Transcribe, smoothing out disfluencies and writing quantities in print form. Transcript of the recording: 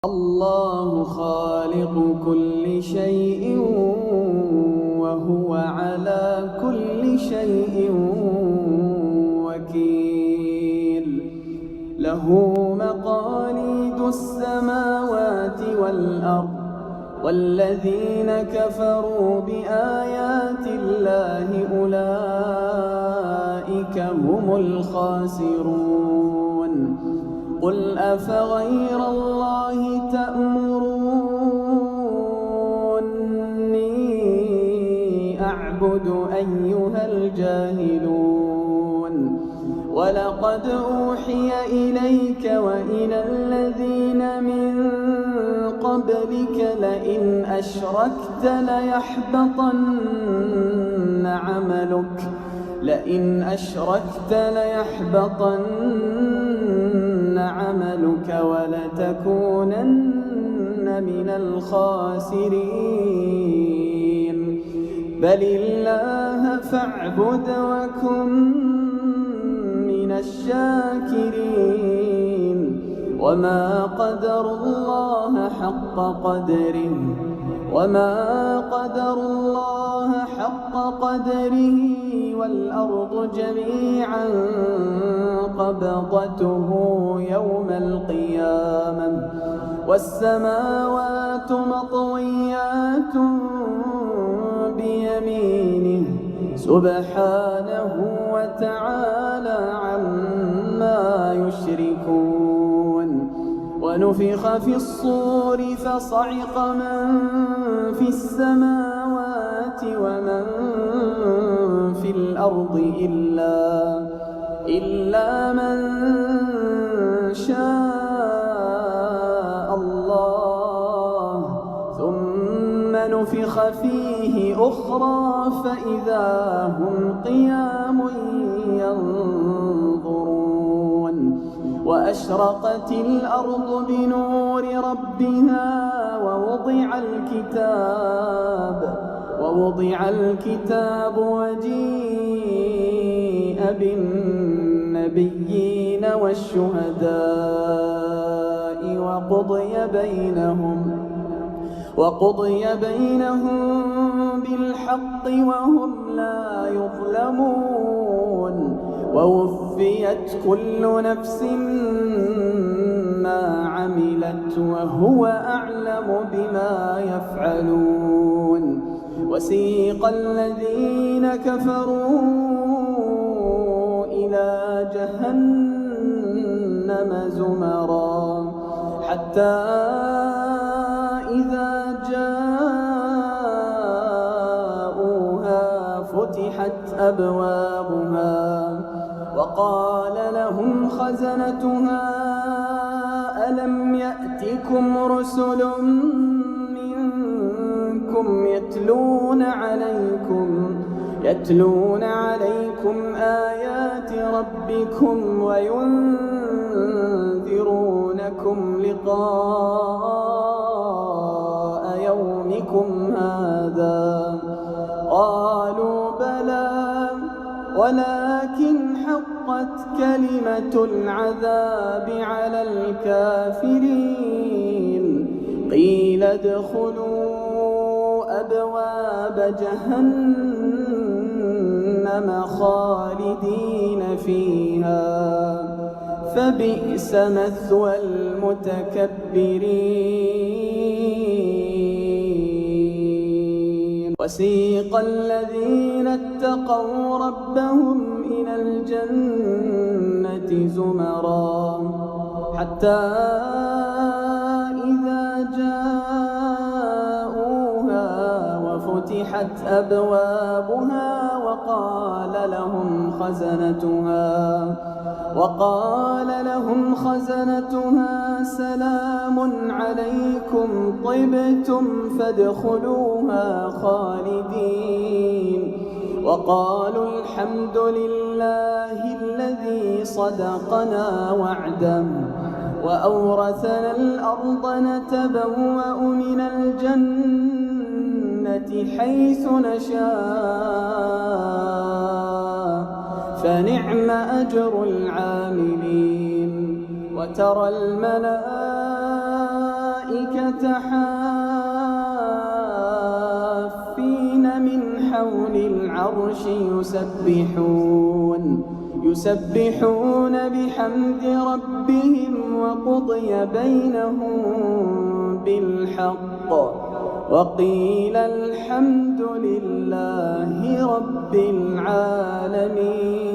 الله خالق كل شيء وهو على كل شيء وكيل. له مقاليد السماوات والأرض، والذين كفروا بآيات الله أولئك هم الخاسرون. قل أفغير الله تأمروني أعبد أيها الجاهلون؟ ولقد أوحي إليك وإلى الذين من قبلك لئن أشركت ليحبطن عملك ولتكونن من الخاسرين. بل الله فاعبد وكن من الشاكرين. وما قدر الله حق قدره والأرض جميعا قبضته يوم القيامة والسماوات مطويات بيمينه سبحانه وتعالى عما يشركون. ونفخ في الصور فصعق من في السماوات ومن في الأرض إلا من شاء الله، ثم نفخ فيه أخرى فإذا هم قيام ينظرون. وأشرقت الأرض بنور ربها ووضع الكتاب وجيء بالنبيين والشهداء وقضي بينهم بالحق وهم لا يظلمون. ووفيت كل نفس ما عملت وهو أعلم بما يفعلون. وسيق الذين كفروا إلى جهنم زمرا حتى إذا جاءوها فتحت أبوابها وقال لهم خزنتها ألم يأتكم رسل منكم يتلون عليكم آيات ربكم وينذرونكم لقاء يومكم هذا؟ قالوا بلى ولكن حقت كلمة العذاب على الكافرين. قيل ادخلوا أبواب جهنم خالدين فيها فبئس مثوى المتكبرين. وسيق الذين اتقوا ربهم إلى الجنة زمرا حتى إذا جاءوها وفتحت أبوابها وقال لهم خزنتها سلام عليكم طبتم فادخلوها خالدين. وقالوا الحمد لله الذي صدقنا وعده وأورثنا الأرض نتبوأ من الجنة حيث نشاء فنعم أجر العاملين. وترى الملائكة الملائكة حافين من حول العرش يسبحون بحمد ربهم وقضي بينهم بالحق وقيل الحمد لله رب العالمين.